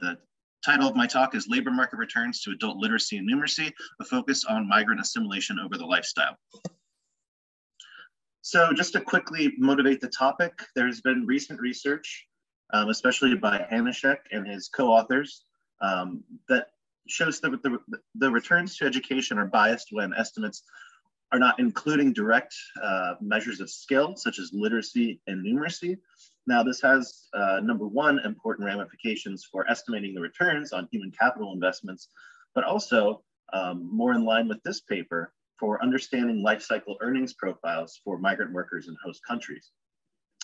The title of my talk is Labor Market Returns to Adult Literacy and Numeracy, a focus on migrant assimilation over the lifestyle. So just to quickly motivate the topic, there's been recent research, especially by Hanishek and his co-authors, that shows that the returns to education are biased when estimates are not including direct measures of skill, such as literacy and numeracy. Now, this has, number one, important ramifications for estimating the returns on human capital investments, but also more in line with this paper for understanding life cycle earnings profiles for migrant workers in host countries.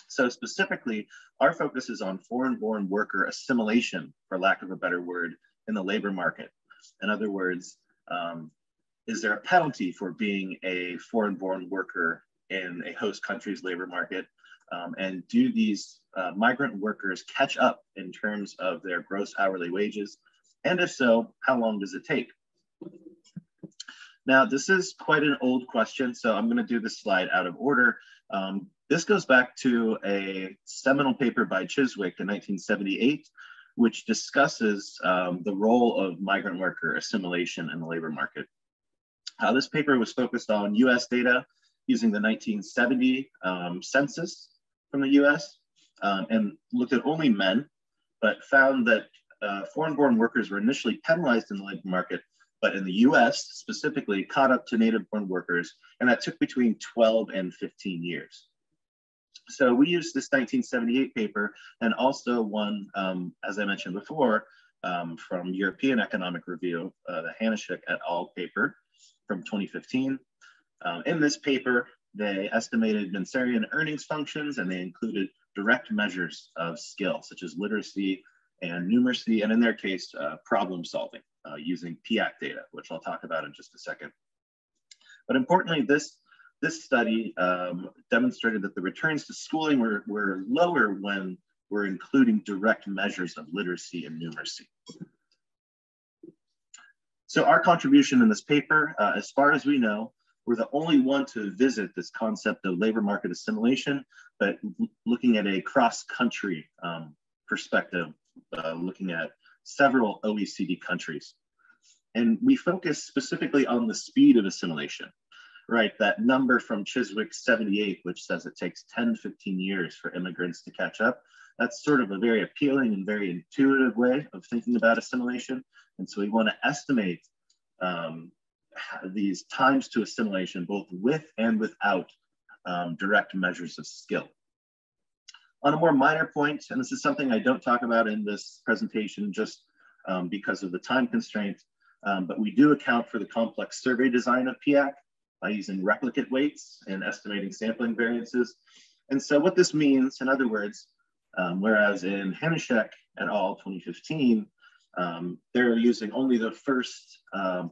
So specifically, our focus is on foreign-born worker assimilation, for lack of a better word, in the labor market. In other words, is there a penalty for being a foreign-born worker in a host country's labor market? And do these migrant workers catch up in terms of their gross hourly wages? And if so, how long does it take? Now, this is quite an old question, so I'm going to do this slide out of order. This goes back to a seminal paper by Chiswick in 1978, which discusses the role of migrant worker assimilation in the labor market. This paper was focused on US data using the 1970 census from the US and looked at only men, but found that foreign-born workers were initially penalized in the labor market, but in the US specifically caught up to native-born workers, and that took between 12 and 15 years. So we used this 1978 paper and also one, as I mentioned before, from European Economic Review, the Hanishek et al. Paper from 2015. In this paper, they estimated Manserian earnings functions, and they included direct measures of skill, such as literacy and numeracy, and in their case, problem solving using PIAC data, which I'll talk about in just a second. But importantly, this study demonstrated that the returns to schooling were lower when we're including direct measures of literacy and numeracy. So our contribution in this paper, as far as we know, we're the only one to visit this concept of labor market assimilation, but looking at a cross-country perspective, looking at several OECD countries. And we focus specifically on the speed of assimilation, right? That number from Chiswick 78, which says it takes 10, 15 years for immigrants to catch up. That's sort of a very appealing and very intuitive way of thinking about assimilation. And so we want to estimate these times to assimilation, both with and without direct measures of skill. On a more minor point, and this is something I don't talk about in this presentation just because of the time constraint, but we do account for the complex survey design of PIAC by using replicate weights and estimating sampling variances. And so what this means, in other words, whereas in Hanishek et al. 2015, they're using only the first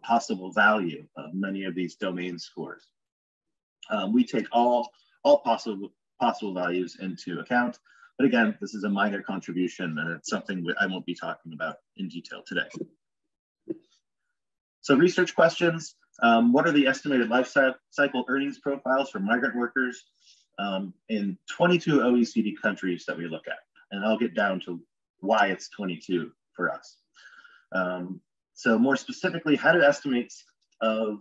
possible value of many of these domain scores. We take all possible values into account. But again, this is a minor contribution, and it's something I won't be talking about in detail today. So research questions. What are the estimated life cycle earnings profiles for migrant workers in 22 OECD countries that we look at? And I'll get down to why it's 22 for us. So more specifically, how do estimates of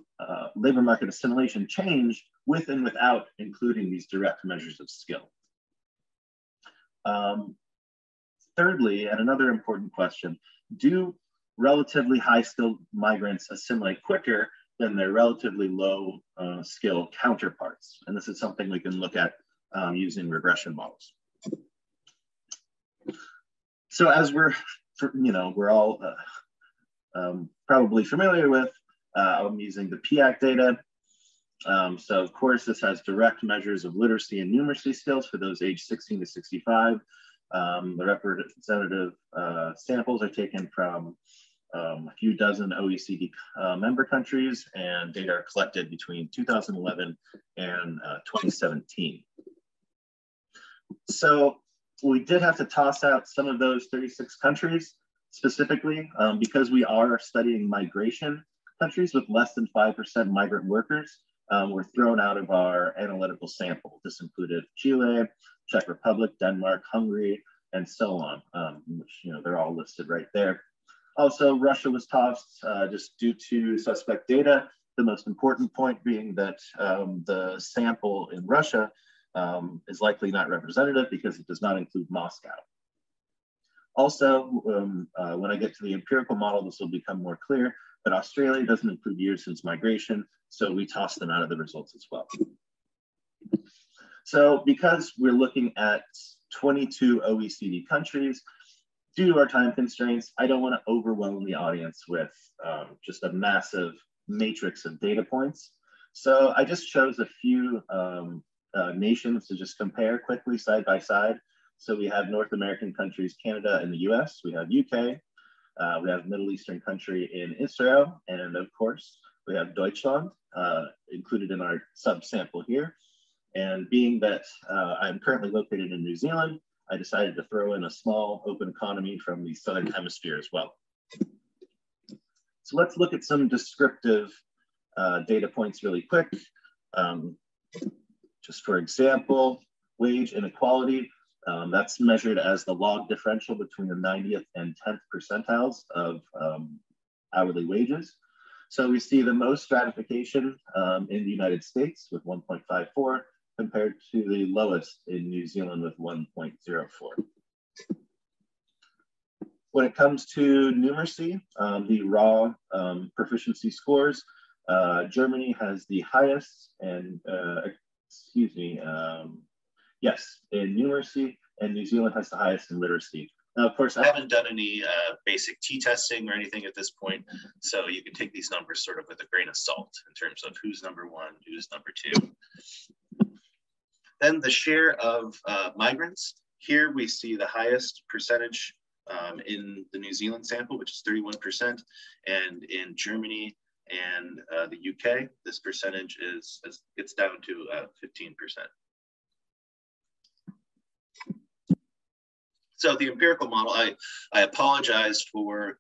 labor market assimilation change with and without including these direct measures of skill? Thirdly, and another important question, do relatively high skilled migrants assimilate quicker than their relatively low skill counterparts? And this is something we can look at using regression models. So as we're all probably familiar with, I'm using the PIAC data. So of course, this has direct measures of literacy and numeracy skills for those aged 16 to 65. The representative samples are taken from a few dozen OECD member countries, and data are collected between 2011 and 2017. So we did have to toss out some of those 36 countries specifically because we are studying migration countries with less than 5% migrant workers. Were thrown out of our analytical sample. This included Chile, Czech Republic, Denmark, Hungary, and so on, which, they're all listed right there. Also, Russia was tossed just due to suspect data. The most important point being that the sample in Russia is likely not representative because it does not include Moscow. Also, when I get to the empirical model, this will become more clear, but Australia doesn't include years since migration, so we toss them out of the results as well. So because we're looking at 22 OECD countries, due to our time constraints, I don't want to overwhelm the audience with just a massive matrix of data points. So I just chose a few nations to just compare quickly side by side. So we have North American countries, Canada and the US. We have UK. We have Middle Eastern country in Israel. And of course, we have Deutschland included in our subsample here. And being that I'm currently located in New Zealand, I decided to throw in a small open economy from the Southern Hemisphere as well. So let's look at some descriptive data points really quick. Just for example, wage inequality, that's measured as the log differential between the 90th and 10th percentiles of hourly wages. So we see the most stratification in the United States with 1.54 compared to the lowest in New Zealand with 1.04. When it comes to numeracy, the raw proficiency scores, Germany has the highest, and yes, in numeracy, and New Zealand has the highest in literacy. Now, of course, I haven't done any basic t-testing or anything at this point, so you can take these numbers sort of with a grain of salt in terms of who's number one, who's number two. Then the share of migrants. Here we see the highest percentage in the New Zealand sample, which is 31%, and in Germany and the UK, this percentage gets down to 15%. So the empirical model, I apologize for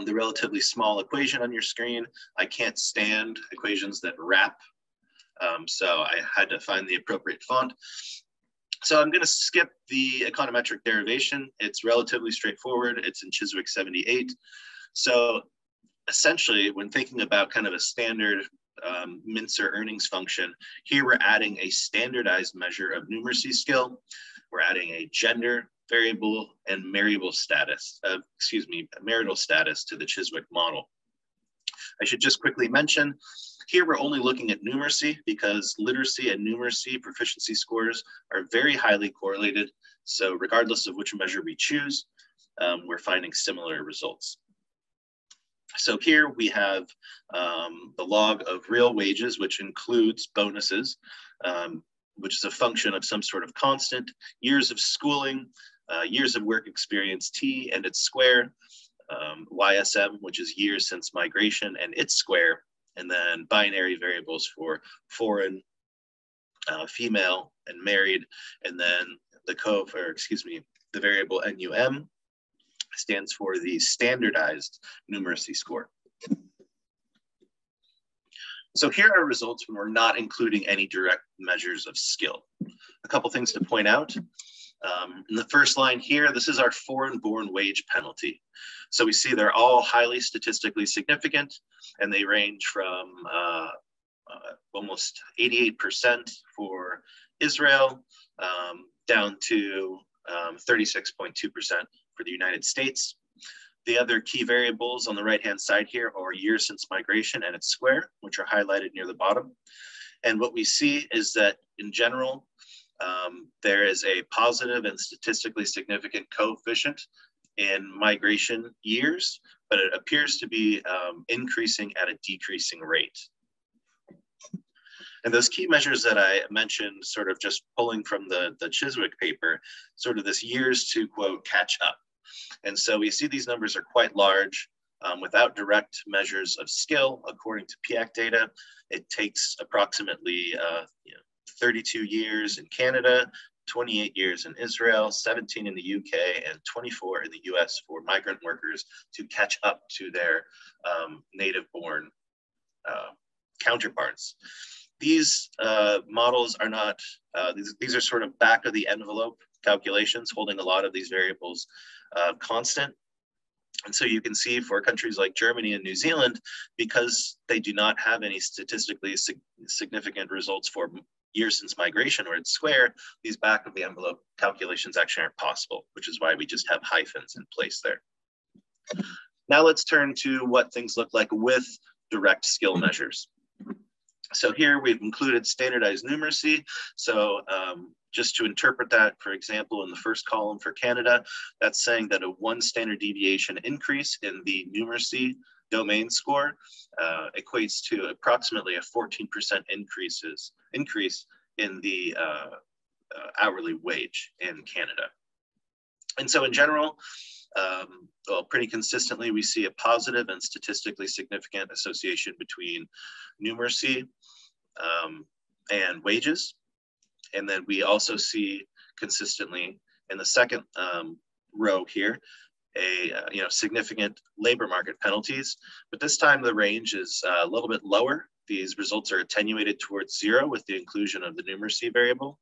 the relatively small equation on your screen. I can't stand equations that wrap, so I had to find the appropriate font. So I'm going to skip the econometric derivation. It's relatively straightforward. It's in Chiswick 78. So essentially, when thinking about kind of a standard Mincer earnings function, here we're adding a standardized measure of numeracy skill. We're adding a gender variable and marital status to the Chiswick model. I should just quickly mention, here we're only looking at numeracy because literacy and numeracy proficiency scores are very highly correlated. So regardless of which measure we choose, we're finding similar results. So here we have the log of real wages, which includes bonuses, which is a function of some sort of constant, years of schooling, years of work experience T and its square, YSM, which is years since migration and its square, and then binary variables for foreign, female, and married, and then the variable NUM stands for the standardized numeracy score. So here are results when we're not including any direct measures of skill. A couple things to point out. In the first line here, this is our foreign-born wage penalty. So we see they're all highly statistically significant, and they range from almost 88% for Israel down to 36.2% for the United States. The other key variables on the right-hand side here are years since migration and its square, which are highlighted near the bottom. And what we see is that in general, there is a positive and statistically significant coefficient in migration years, but it appears to be increasing at a decreasing rate. And those key measures that I mentioned, sort of just pulling from the Chiswick paper, sort of this years to, quote, catch up. And so we see these numbers are quite large without direct measures of skill. According to PIAC data, it takes approximately 32 years in Canada, 28 years in Israel, 17 in the UK, and 24 in the US for migrant workers to catch up to their native-born counterparts. These models are not, these are sort of back of the envelope calculations, holding a lot of these variables constant. And so you can see for countries like Germany and New Zealand, because they do not have any statistically significant results for years since migration or its square, these back of the envelope calculations actually aren't possible, which is why we just have hyphens in place there. Now let's turn to what things look like with direct skill measures. So here we've included standardized numeracy. So just to interpret that, for example, in the first column for Canada, that's saying that a 1 standard deviation increase in the numeracy domain score equates to approximately a 14% increase in the hourly wage in Canada. And so in general, well, pretty consistently, we see a positive and statistically significant association between numeracy and wages. And then we also see consistently in the second row here, a significant labor market penalties, but this time the range is a little bit lower. These results are attenuated towards 0 with the inclusion of the numeracy variable.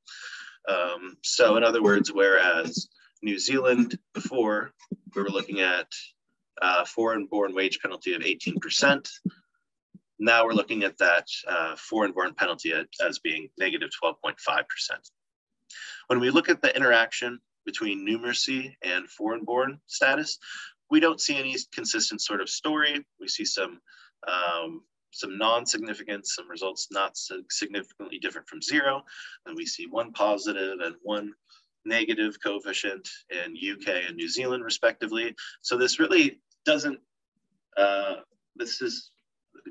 So in other words, whereas New Zealand before, we were looking at foreign-born wage penalty of 18%. Now we're looking at that foreign-born penalty as being negative 12.5%. When we look at the interaction between numeracy and foreign-born status, we don't see any consistent sort of story. We see some non-significant, some results not so significantly different from 0, and we see 1 positive and 1 negative coefficient in UK and New Zealand, respectively. So this really doesn't, this is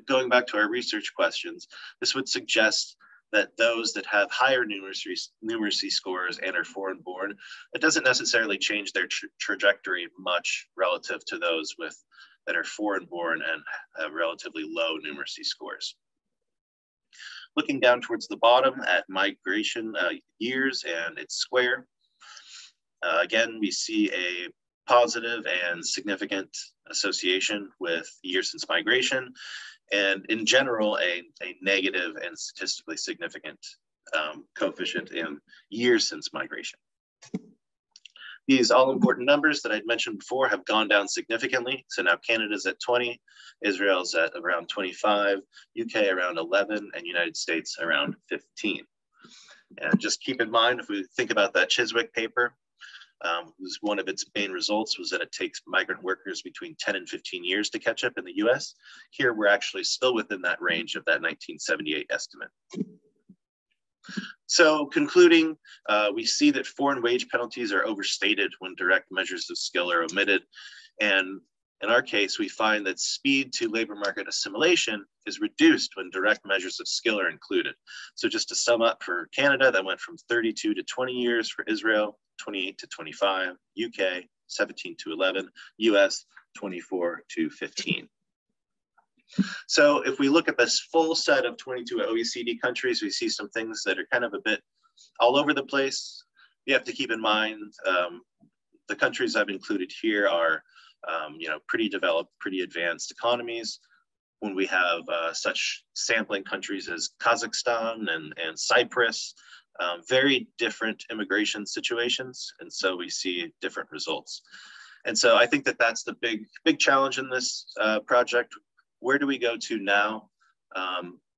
going back to our research questions, this would suggest that those that have higher numeracy scores and are foreign born, it doesn't necessarily change their trajectory much relative to those that are foreign born and have relatively low numeracy scores. Looking down towards the bottom at migration years and its square, again, we see a positive and significant association with years since migration, and in general, a negative and statistically significant coefficient in years since migration. These all-important numbers that I'd mentioned before have gone down significantly. So now Canada's at 20, Israel's at around 25, UK around 11, and United States around 15. And just keep in mind, if we think about that Chiswick paper, one of its main results was that it takes migrant workers between 10 and 15 years to catch up in the US. Here, we're actually still within that range of that 1978 estimate. So concluding, we see that foreign wage penalties are overstated when direct measures of skill are omitted. And in our case, we find that speed to labor market assimilation is reduced when direct measures of skill are included. So just to sum up, for Canada, that went from 32 to 20 years, for Israel, 28 to 25, UK, 17 to 11, US, 24 to 15. So if we look at this full set of 22 OECD countries, we see some things that are kind of a bit all over the place. You have to keep in mind, the countries I've included here are pretty developed, pretty advanced economies. When we have such sampling countries as Kazakhstan and Cyprus, very different immigration situations. And so we see different results. And so I think that that's the big challenge in this project. Where do we go to now?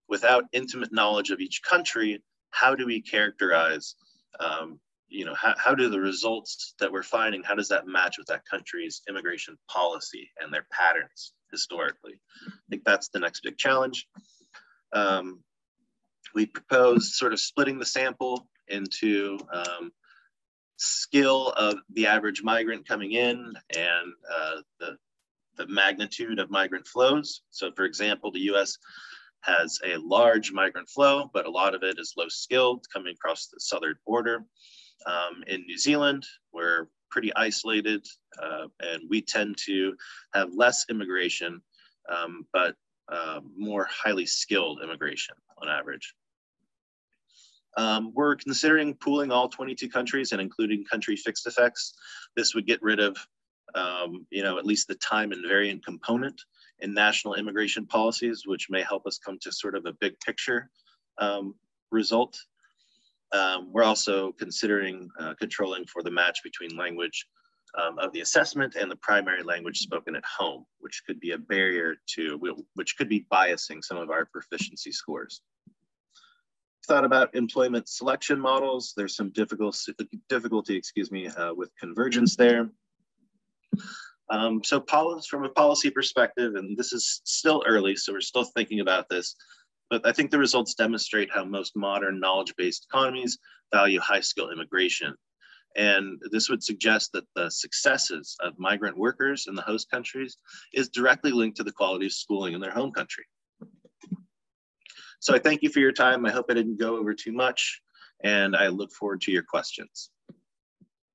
Without intimate knowledge of each country, how do we characterize, how do the results that we're finding, how does that match with that country's immigration policy and their patterns historically? I think that's the next big challenge. We proposed sort of splitting the sample into skill of the average migrant coming in and the magnitude of migrant flows. So for example, the US has a large migrant flow, but a lot of it is low skilled coming across the southern border. In New Zealand, we're pretty isolated and we tend to have less immigration, but more highly skilled immigration on average. We're considering pooling all 22 countries and including country fixed effects. This would get rid of at least the time invariant component in national immigration policies, which may help us come to sort of a big picture result. We're also considering controlling for the match between language of the assessment and the primary language spoken at home, which could be a barrier to, which could be biasing some of our proficiency scores. Thought about employment selection models. There's some difficulty, with convergence there. So from a policy perspective, and this is still early, so we're still thinking about this, but I think the results demonstrate how most modern knowledge-based economies value high-skill immigration. And this would suggest that the successes of migrant workers in the host countries is directly linked to the quality of schooling in their home country. So I thank you for your time. I hope I didn't go over too much, and I look forward to your questions.